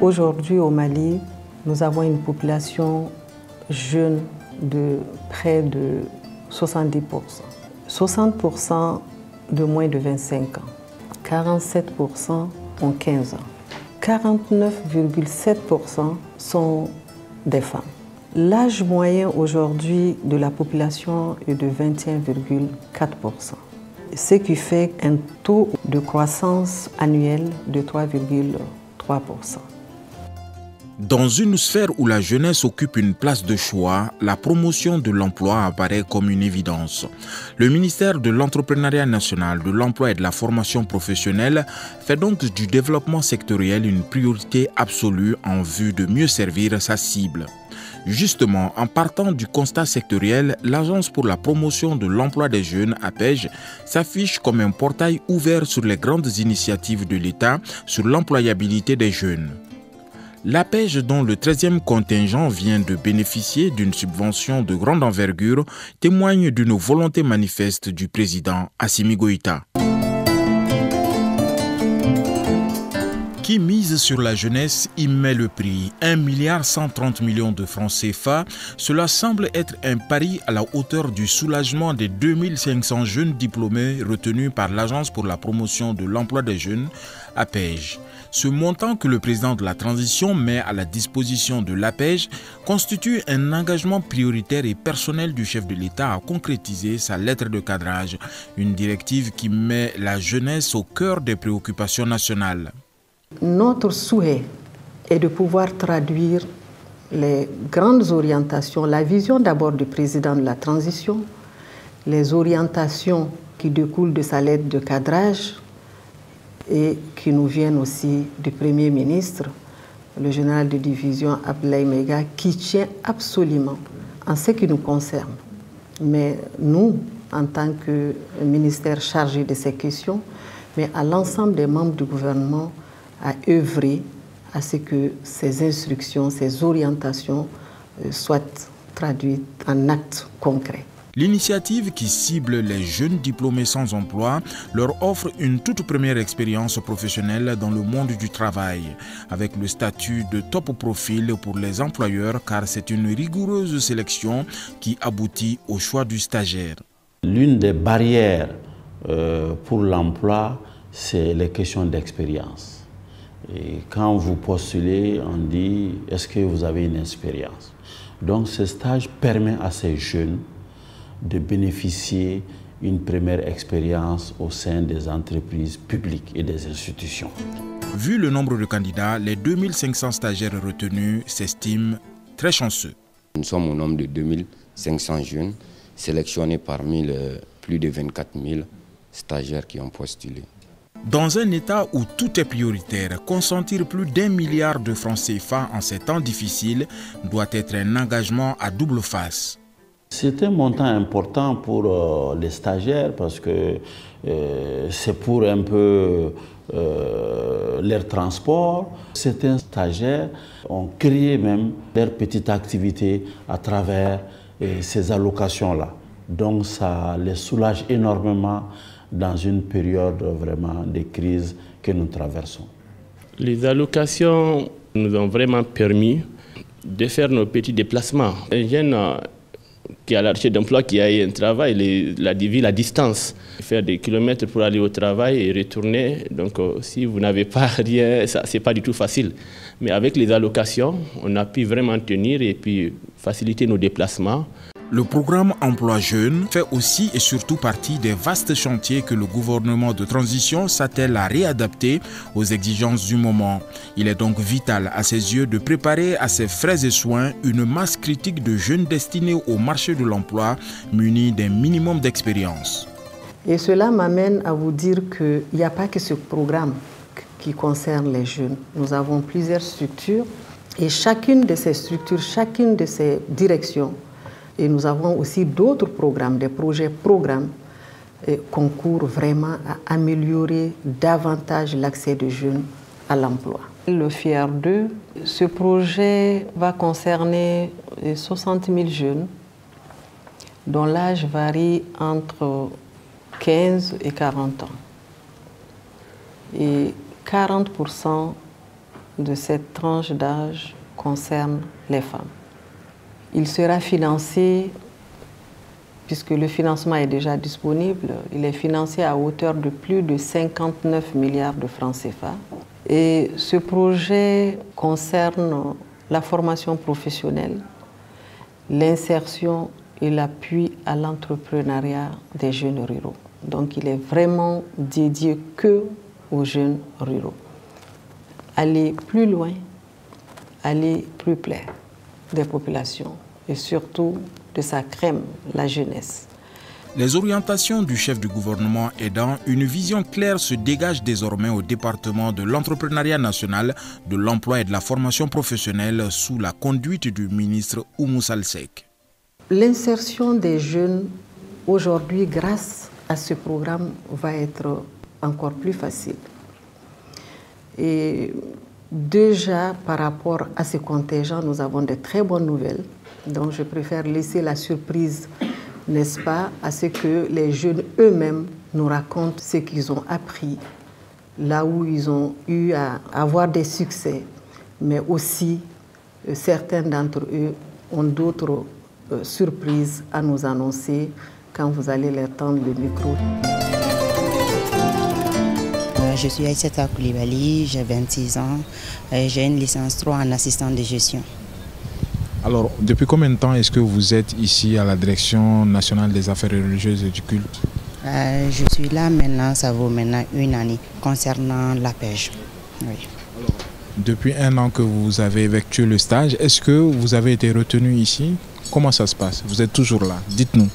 Aujourd'hui au Mali, nous avons une population jeune de près de 70%. 60% de moins de 25 ans. 47% ont 15 ans. 49,7% sont des femmes. L'âge moyen aujourd'hui de la population est de 21,4%. Ce qui fait un taux de croissance annuelle de 3,3%. Dans une sphère où la jeunesse occupe une place de choix, la promotion de l'emploi apparaît comme une évidence. Le ministère de l'Entrepreneuriat national, de l'Emploi et de la formation professionnelle fait donc du développement sectoriel une priorité absolue en vue de mieux servir sa cible. Justement, en partant du constat sectoriel, l'Agence pour la promotion de l'emploi des jeunes, APEJ, s'affiche comme un portail ouvert sur les grandes initiatives de l'État sur l'employabilité des jeunes. L'APEJ, dont le 13e contingent vient de bénéficier d'une subvention de grande envergure, témoigne d'une volonté manifeste du président Assimi Goïta. Qui mise sur la jeunesse y met le prix. 1,130 milliard de francs CFA, cela semble être un pari à la hauteur du soulagement des 2500 jeunes diplômés retenus par l'Agence pour la promotion de l'emploi des jeunes, APEJ. Ce montant que le président de la transition met à la disposition de l'APEJ constitue un engagement prioritaire et personnel du chef de l'État à concrétiser sa lettre de cadrage, une directive qui met la jeunesse au cœur des préoccupations nationales. Notre souhait est de pouvoir traduire les grandes orientations, la vision d'abord du président de la transition, les orientations qui découlent de sa lettre de cadrage et qui nous viennent aussi du Premier ministre, le général de division Abdoulaye Mega, qui tient absolument en ce qui nous concerne. Mais nous, en tant que ministère chargé de ces questions, mais à l'ensemble des membres du gouvernement, à œuvrer à ce que ces instructions, ces orientations soient traduites en actes concrets. L'initiative qui cible les jeunes diplômés sans emploi leur offre une toute première expérience professionnelle dans le monde du travail, avec le statut de top profil pour les employeurs car c'est une rigoureuse sélection qui aboutit au choix du stagiaire. L'une des barrières pour l'emploi, c'est les questions d'expérience. Et quand vous postulez, on dit « est-ce que vous avez une expérience ?» Donc ce stage permet à ces jeunes de bénéficier d'une première expérience au sein des entreprises publiques et des institutions. Vu le nombre de candidats, les 2500 stagiaires retenus s'estiment très chanceux. Nous sommes au nombre de 2500 jeunes sélectionnés parmi les plus de 24 000 stagiaires qui ont postulé. Dans un État où tout est prioritaire, consentir plus d'1 milliard de francs CFA en ces temps difficiles doit être un engagement à double face. C'est un montant important pour les stagiaires parce que c'est pour un peu leur transport. Certains stagiaires ont créé même leur petite activité à travers ces allocations-là. Donc ça les soulage énormément dans une période vraiment de crise que nous traversons. Les allocations nous ont vraiment permis de faire nos petits déplacements. Un jeune qui est à la recherche d'emploi, qui a un travail, la distance, faire des kilomètres pour aller au travail et retourner. Donc si vous n'avez pas rien, ce n'est pas du tout facile. Mais avec les allocations, on a pu vraiment tenir et puis faciliter nos déplacements. Le programme Emploi Jeunes fait aussi et surtout partie des vastes chantiers que le gouvernement de transition s'attelle à réadapter aux exigences du moment. Il est donc vital à ses yeux de préparer à ses frais et soins une masse critique de jeunes destinés au marché de l'emploi munis d'un minimum d'expérience. Et cela m'amène à vous dire qu'il n'y a pas que ce programme qui concerne les jeunes. Nous avons plusieurs structures et chacune de ces structures, chacune de ces directions, et nous avons aussi d'autres programmes, des projets-programmes, concourent vraiment à améliorer davantage l'accès des jeunes à l'emploi. Le FIER 2, ce projet va concerner 60 000 jeunes dont l'âge varie entre 15 et 40 ans. Et 40% de cette tranche d'âge concerne les femmes. Il sera financé, puisque le financement est déjà disponible, il est financé à hauteur de plus de 59 milliards de francs CFA. Et ce projet concerne la formation professionnelle, l'insertion et l'appui à l'entrepreneuriat des jeunes ruraux. Donc il est vraiment dédié que aux jeunes ruraux. Aller plus loin, aller plus près des populations et surtout de sa crème, la jeunesse. Les orientations du chef du gouvernement aidant, une vision claire se dégage désormais au département de l'entrepreneuriat national, de l'emploi et de la formation professionnelle sous la conduite du ministre Oumou Salsek. L'insertion des jeunes aujourd'hui, grâce à ce programme, va être encore plus facile. Et déjà, par rapport à ce contingent, nous avons de très bonnes nouvelles. Donc, je préfère laisser la surprise, n'est-ce pas, à ce que les jeunes eux-mêmes nous racontent ce qu'ils ont appris, là où ils ont eu à avoir des succès, mais aussi certains d'entre eux ont d'autres surprises à nous annoncer quand vous allez leur tendre le micro. Je suis Aïssata Koulibaly, j'ai 26 ans, j'ai une licence 3 en assistant de gestion. Alors, depuis combien de temps est-ce que vous êtes ici à la Direction nationale des affaires religieuses et du culte? Je suis là maintenant, ça vaut maintenant une année, concernant la pêche. Oui. Alors, depuis un an que vous avez effectué le stage, est-ce que vous avez été retenu ici? Comment ça se passe? Vous êtes toujours là? Dites-nous.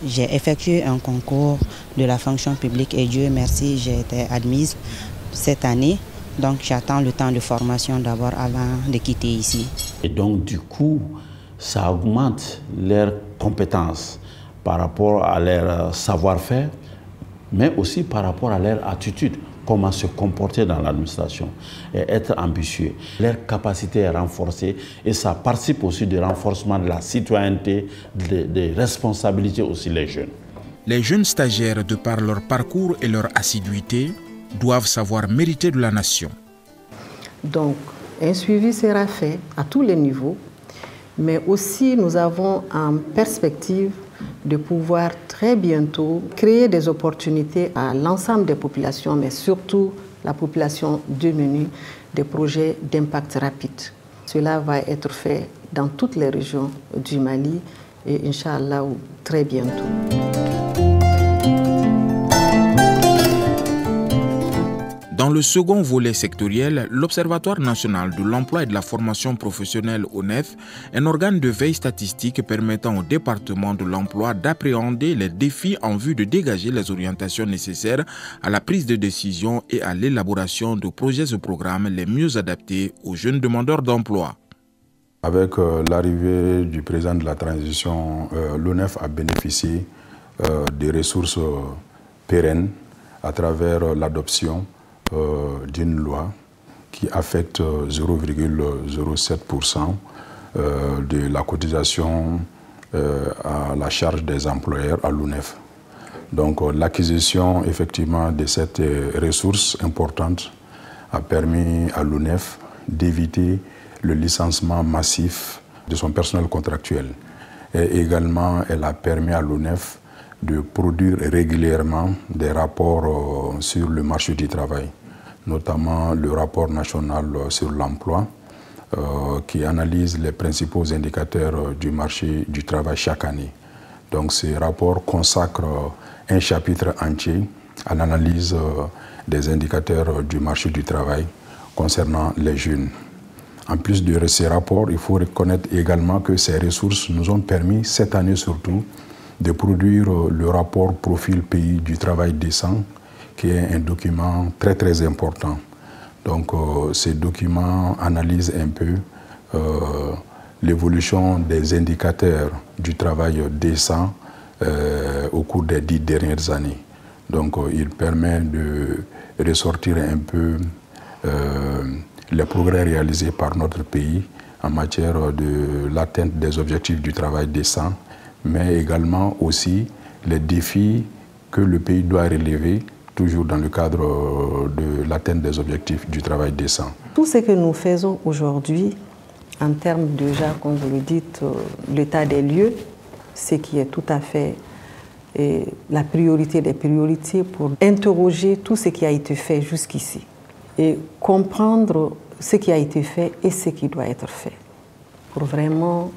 J'ai effectué un concours de la fonction publique et Dieu merci, j'ai été admise cette année. Donc j'attends le temps de formation d'abord avant de quitter ici. Et donc du coup, ça augmente leurs compétences par rapport à leur savoir-faire, mais aussi par rapport à leur attitude, comment se comporter dans l'administration et être ambitieux. Leur capacité est renforcée et ça participe aussi du renforcement de la citoyenneté, des responsabilités aussi les jeunes. Les jeunes stagiaires, de par leur parcours et leur assiduité, doivent savoir mériter de la nation. Donc, un suivi sera fait à tous les niveaux, mais aussi nous avons en perspective de pouvoir très bientôt créer des opportunités à l'ensemble des populations, mais surtout la population démunie, des projets d'impact rapide. Cela va être fait dans toutes les régions du Mali et Inch'Allah très bientôt. Dans le second volet sectoriel, l'Observatoire national de l'emploi et de la formation professionnelle ONEF, un organe de veille statistique permettant au département de l'emploi d'appréhender les défis en vue de dégager les orientations nécessaires à la prise de décision et à l'élaboration de projets et programmes les mieux adaptés aux jeunes demandeurs d'emploi. Avec l'arrivée du président de la transition, l'ONEF a bénéficié des ressources pérennes à travers l'adoption d'une loi qui affecte 0,07% de la cotisation à la charge des employeurs à l'ONEF. Donc l'acquisition effectivement de cette ressource importante a permis à l'ONEF d'éviter le licenciement massif de son personnel contractuel. Et également, elle a permis à l'ONEF de produire régulièrement des rapports sur le marché du travail, notamment le rapport national sur l'emploi qui analyse les principaux indicateurs du marché du travail chaque année. Donc ces rapports consacrent un chapitre entier à l'analyse des indicateurs du marché du travail concernant les jeunes. En plus de ces rapports, il faut reconnaître également que ces ressources nous ont permis, cette année surtout, de produire le rapport profil pays du travail décent, qui est un document très important. Donc ces documents analysent un peu l'évolution des indicateurs du travail décent au cours des 10 dernières années. Donc il permet de ressortir un peu les progrès réalisés par notre pays en matière de l'atteinte des objectifs du travail décent, mais également aussi les défis que le pays doit relever toujours dans le cadre de l'atteinte des objectifs du travail décent. Tout ce que nous faisons aujourd'hui, en termes déjà, comme vous le dites, l'état des lieux, ce qui est tout à fait la priorité des priorités pour interroger tout ce qui a été fait jusqu'ici et comprendre ce qui a été fait et ce qui doit être fait pour vraiment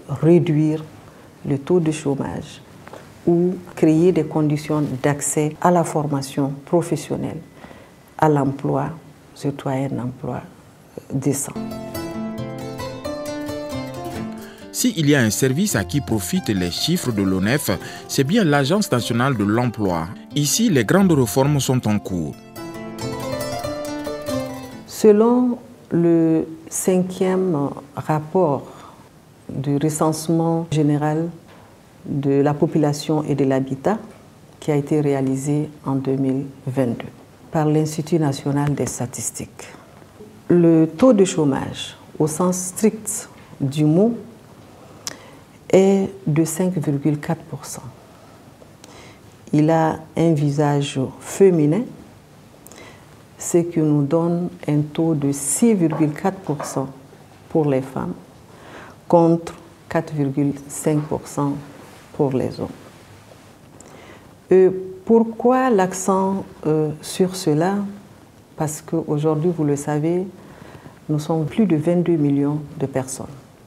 réduire le taux de chômage ou créer des conditions d'accès à la formation professionnelle, à l'emploi, surtout à un emploi décent. S'il y a un service à qui profitent les chiffres de l'ONEF, c'est bien l'Agence nationale de l'emploi. Ici, les grandes réformes sont en cours. Selon le 5e rapport du recensement général de la population et de l'habitat, qui a été réalisé en 2022 par l'Institut national des statistiques, le taux de chômage, au sens strict du mot, est de 5,4%. Il a un visage féminin, ce qui nous donne un taux de 6,4% pour les femmes, contre 4,5% pour les hommes. Pourquoi l'accent sur cela? Parce qu'aujourd'hui, vous le savez, nous sommes plus de 22 millions de personnes.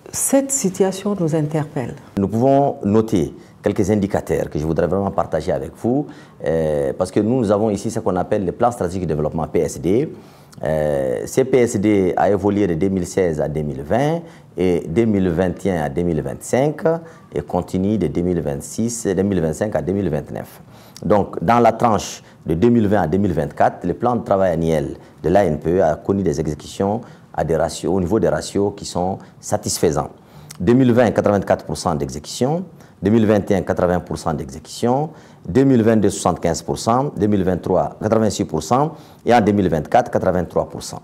Cette situation nous interpelle. Nous pouvons noter quelques indicateurs que je voudrais vraiment partager avec vous, parce que nous avons ici ce qu'on appelle le plan stratégique de développement PSD. Ce PSD a évolué de 2016 à 2020 et 2021 à 2025 et continue de 2025 à 2029. Donc, dans la tranche de 2020 à 2024, le plan de travail annuel de l'ANPE a connu des exécutions à des ratios, au niveau des ratios qui sont satisfaisants. 2020, 84% d'exécution, 2021, 80% d'exécution, 2022, 75%, 2023, 86% et en 2024, 83%.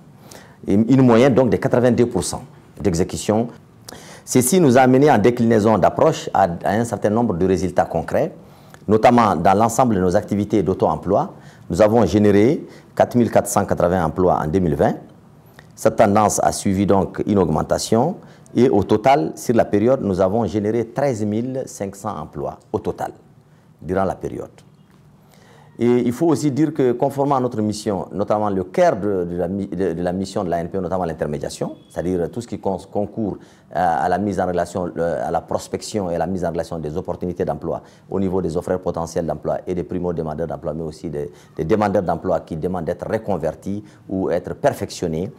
Et une moyenne donc de 82% d'exécution. Ceci nous a amené en déclinaison d'approche à un certain nombre de résultats concrets, notamment dans l'ensemble de nos activités d'auto-emploi. Nous avons généré 4 480 emplois en 2020. Cette tendance a suivi donc une augmentation et au total, sur la période, nous avons généré 13 500 emplois au total, durant la période. Et il faut aussi dire que conformément à notre mission, notamment le cœur de la mission de l'ANPE, notamment l'intermédiation, c'est-à-dire tout ce qui concourt à la mise en relation, à la prospection et à la mise en relation des opportunités d'emploi au niveau des offreurs potentiels d'emploi et des primo-demandeurs d'emploi, mais aussi des demandeurs d'emploi qui demandent d'être reconvertis ou être perfectionnés.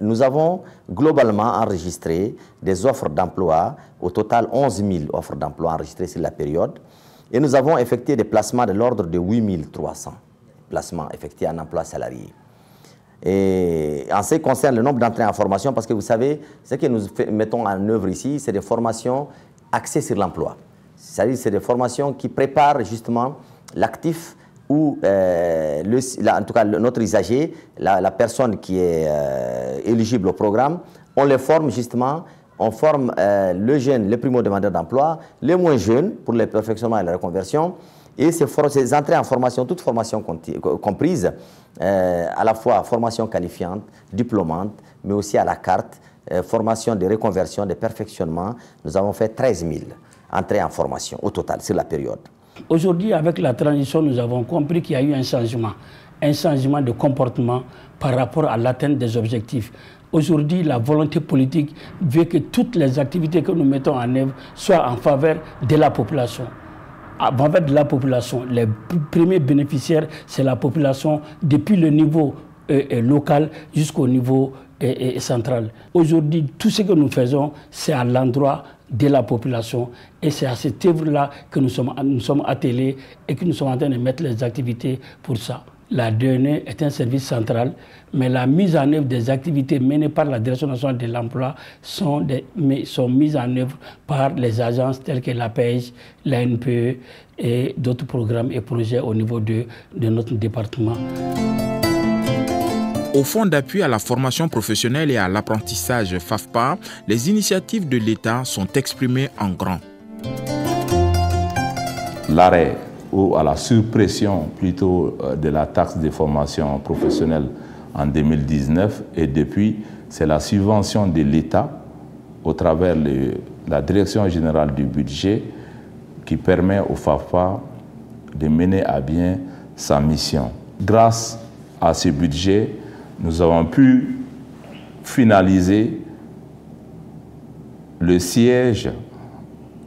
Nous avons globalement enregistré des offres d'emploi, au total 11 000 offres d'emploi enregistrées sur la période. Et nous avons effectué des placements de l'ordre de 8 300 placements effectués en emploi salarié. Et en ce qui concerne le nombre d'entrées en formation, parce que vous savez, ce que nous mettons en œuvre ici, c'est des formations axées sur l'emploi. C'est-à-dire c'est des formations qui préparent justement l'actif ou en tout cas notre usager, la personne qui est éligible au programme. On les forme justement. On forme le jeune, les primo-demandeurs d'emploi, les moins jeunes pour le perfectionnement et la reconversion. Et ces entrées en formation, toutes formations comprises, à la fois formation qualifiante, diplômante, mais aussi à la carte, formation de reconversion, de perfectionnement. Nous avons fait 13 000 entrées en formation au total sur la période. Aujourd'hui, avec la transition, nous avons compris qu'il y a eu un changement de comportement par rapport à l'atteinte des objectifs. Aujourd'hui, la volonté politique veut que toutes les activités que nous mettons en œuvre soient en faveur de la population. En faveur de la population, les premiers bénéficiaires, c'est la population depuis le niveau local jusqu'au niveau central. Aujourd'hui, tout ce que nous faisons, c'est à l'endroit de la population. Et c'est à cette œuvre-là que nous sommes attelés et que nous sommes en train de mettre les activités pour ça. La DNE est un service central, mais la mise en œuvre des activités menées par la Direction nationale de l'emploi sont mises en œuvre par les agences telles que l'APEJ, l'ANPE et d'autres programmes et projets au niveau de notre département. Au Fonds d'appui à la formation professionnelle et à l'apprentissage FAFPA, les initiatives de l'État sont exprimées en grand. L'arrêt ou à la suppression plutôt de la taxe de formation professionnelle en 2019 et depuis, c'est la subvention de l'État au travers de la Direction générale du budget qui permet au FAFPA de mener à bien sa mission. Grâce à ce budget, nous avons pu finaliser le siège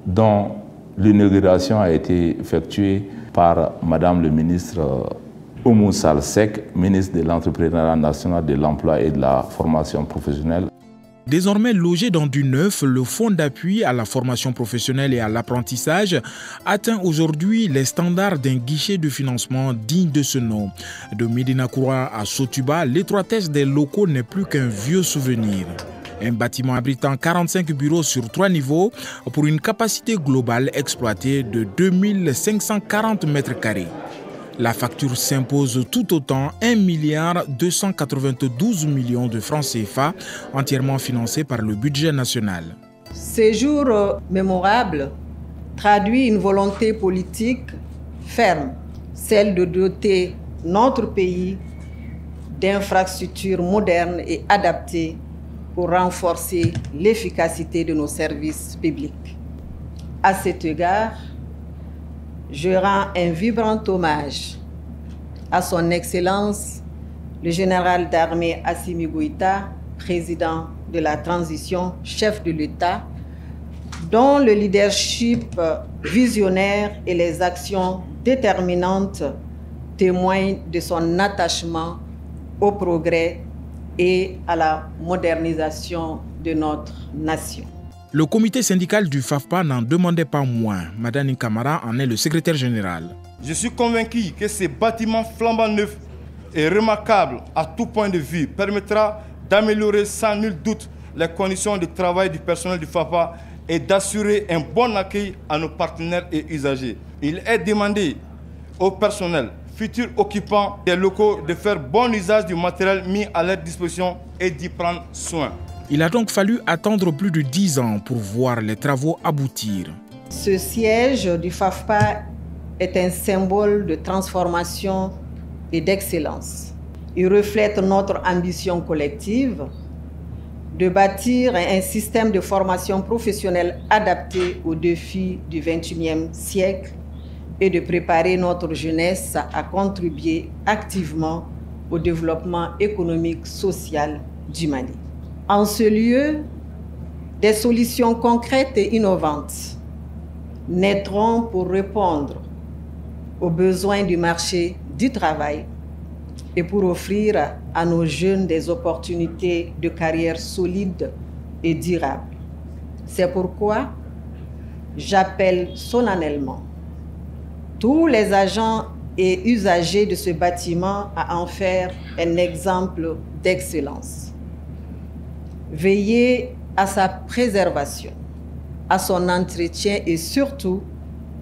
dont l'inauguration a été effectuée par Madame le ministre Oumou Salsek, ministre de l'Entrepreneuriat national, de l'Emploi et de la formation professionnelle. Désormais logé dans du neuf, le Fonds d'appui à la formation professionnelle et à l'apprentissage atteint aujourd'hui les standards d'un guichet de financement digne de ce nom. De Médina Kouroua à Sotuba, l'étroitesse des locaux n'est plus qu'un vieux souvenir. Un bâtiment abritant 45 bureaux sur 3 niveaux pour une capacité globale exploitée de 2540 m². La facture s'impose tout autant 1,292 milliard de francs CFA, entièrement financé par le budget national. Ce jour mémorable traduit une volonté politique ferme, celle de doter notre pays d'infrastructures modernes et adaptées pour renforcer l'efficacité de nos services publics. À cet égard, je rends un vibrant hommage à son Excellence, le général d'armée Assimi Goïta, président de la transition, chef de l'État, dont le leadership visionnaire et les actions déterminantes témoignent de son attachement au progrès et à la modernisation de notre nation. Le comité syndical du FAFPA n'en demandait pas moins. Madani Kamara en est le secrétaire général. Je suis convaincu que ce bâtiment flambant neuf et remarquable à tout point de vue permettra d'améliorer sans nul doute les conditions de travail du personnel du FAFPA et d'assurer un bon accueil à nos partenaires et usagers. Il est demandé au personnel, futurs occupants des locaux, de faire bon usage du matériel mis à leur disposition et d'y prendre soin. Il a donc fallu attendre plus de 10 ans pour voir les travaux aboutir. Ce siège du FAFPA est un symbole de transformation et d'excellence. Il reflète notre ambition collective de bâtir un système de formation professionnelle adapté aux défis du XXIe siècle et de préparer notre jeunesse à contribuer activement au développement économique, social du Mali. En ce lieu, des solutions concrètes et innovantes naîtront pour répondre aux besoins du marché du travail et pour offrir à nos jeunes des opportunités de carrière solides et durables. C'est pourquoi j'appelle solennellement tous les agents et usagers de ce bâtiment à en faire un exemple d'excellence. Veillez à sa préservation, à son entretien et surtout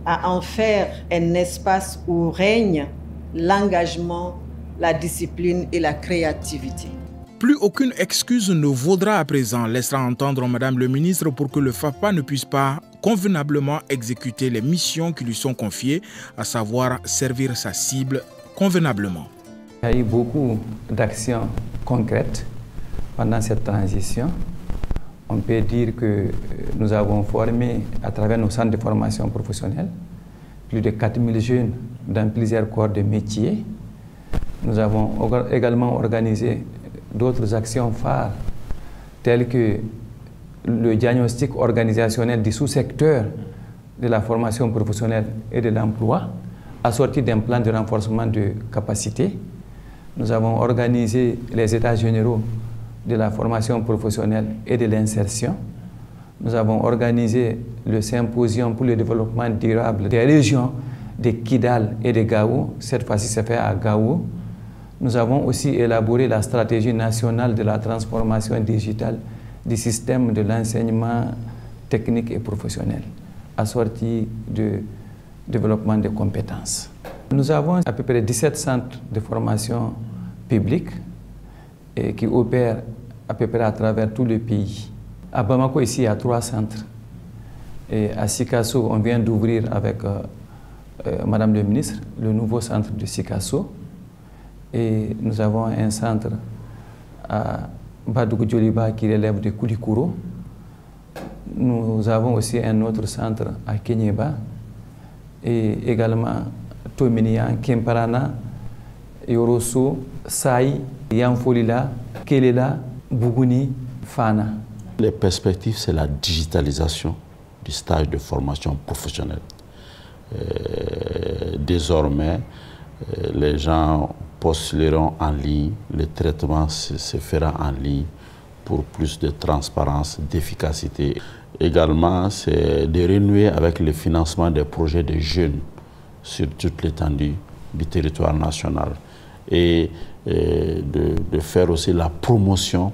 à en faire un espace où règne l'engagement, la discipline et la créativité. Plus aucune excuse ne vaudra à présent, laissera entendre Madame le ministre, pour que le FAFPA ne puisse pas convenablement exécuter les missions qui lui sont confiées, à savoir servir sa cible convenablement. Il y a eu beaucoup d'actions concrètes pendant cette transition. On peut dire que nous avons formé à travers nos centres de formation professionnelle plus de 4000 jeunes dans plusieurs corps de métiers. Nous avons également organisé d'autres actions phares telles que le diagnostic organisationnel du sous-secteur de la formation professionnelle et de l'emploi, assorti d'un plan de renforcement de capacité. Nous avons organisé les états généraux de la formation professionnelle et de l'insertion. Nous avons organisé le symposium pour le développement durable des régions de Kidal et de Gao. Cette fois-ci, c'est fait à Gao. Nous avons aussi élaboré la stratégie nationale de la transformation digitale du système de l'enseignement technique et professionnel, assorti de développement de compétences. Nous avons à peu près 17 centres de formation publique et qui opèrent à peu près à travers tout le pays. À Bamako, ici, il y a 3 centres. Et à Sikasso, on vient d'ouvrir avec Madame le ministre, le nouveau centre de Sikasso. Et nous avons un centre à Badougou Djoliba qui relève de Koulikoro. Nous avons aussi un autre centre à Kenyeba et également Tominian, Kemparana, Yoroso, Saï, Yanfolila, Kelela, Bougouni, Fana. Les perspectives, c'est la digitalisation du stage de formation professionnelle. Désormais, les gens postuleront en ligne, le traitement se fera en ligne pour plus de transparence, d'efficacité. Également, c'est de renouer avec le financement des projets de jeunes sur toute l'étendue du territoire national et de faire aussi la promotion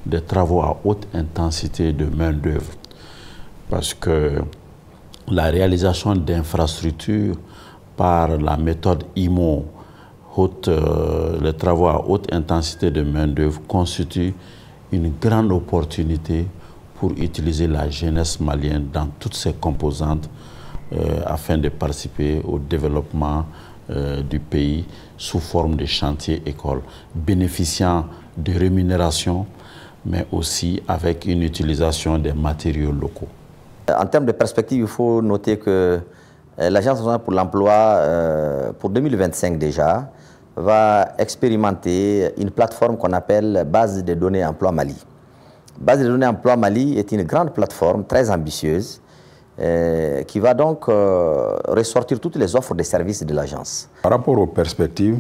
des travaux à haute intensité de main-d'œuvre. Parce que la réalisation d'infrastructures par la méthode IMO, les travaux à haute intensité de main-d'œuvre, constituent une grande opportunité pour utiliser la jeunesse malienne dans toutes ses composantes afin de participer au développement du pays sous forme de chantiers écoles, bénéficiant de rémunération, mais aussi avec une utilisation des matériaux locaux. En termes de perspective, il faut noter que l'Agence nationale pour l'emploi, pour 2025 déjà, va expérimenter une plateforme qu'on appelle Base de données Emploi Mali. Base de données Emploi Mali est une grande plateforme très ambitieuse qui va donc ressortir toutes les offres de services de l'agence. Par rapport aux perspectives,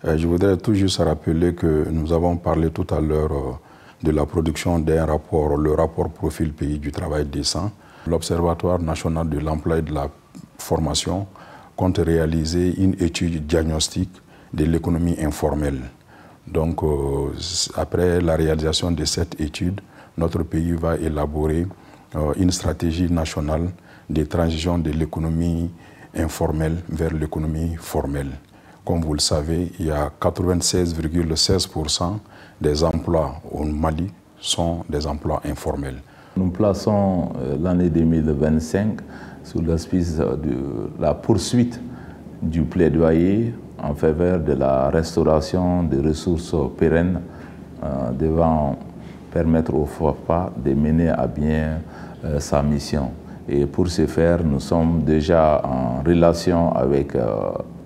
je voudrais tout juste rappeler que nous avons parlé tout à l'heure de la production d'un rapport, le rapport Profil Pays du Travail Décent. L'Observatoire national de l'emploi et de la formation compte réaliser une étude diagnostique de l'économie informelle. Donc, après la réalisation de cette étude, notre pays va élaborer une stratégie nationale de transition de l'économie informelle vers l'économie formelle. Comme vous le savez, il y a 96,16% des emplois au Mali sont des emplois informels. Nous plaçons l'année 2025 sous l'auspice de la poursuite du plaidoyer en faveur de la restauration des ressources pérennes devant permettre au FOFPA de mener à bien sa mission. Et pour ce faire, nous sommes déjà en relation avec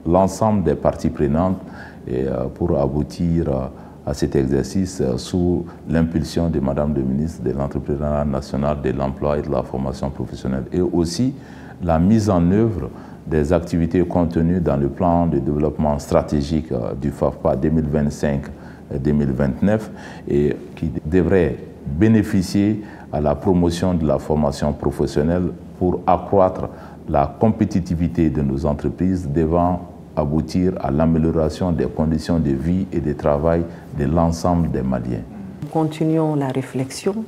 l'ensemble des parties prenantes et pour aboutir à cet exercice sous l'impulsion de Madame le ministre de l'Entrepreneuriat national, de l'emploi et de la formation professionnelle, et aussi la mise en œuvre des contenues dans le plan de développement stratégique du FAFPA 2025-2029 et qui devrait bénéficier à la promotion de la formation professionnelle pour accroître la compétitivité de nos entreprises devant aboutir à l'amélioration des conditions de vie et de travail de l'ensemble des Maliens. Nous continuons la réflexion,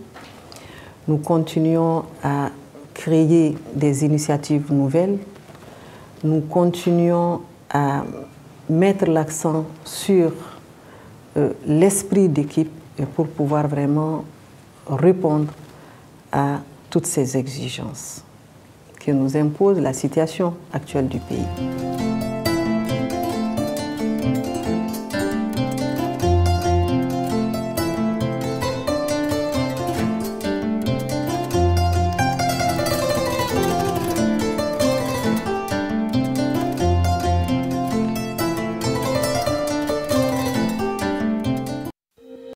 nous continuons à créer des initiatives nouvelles, nous continuons à mettre l'accent sur l'esprit d'équipe pour pouvoir vraiment répondre à toutes ces exigences que nous impose la situation actuelle du pays.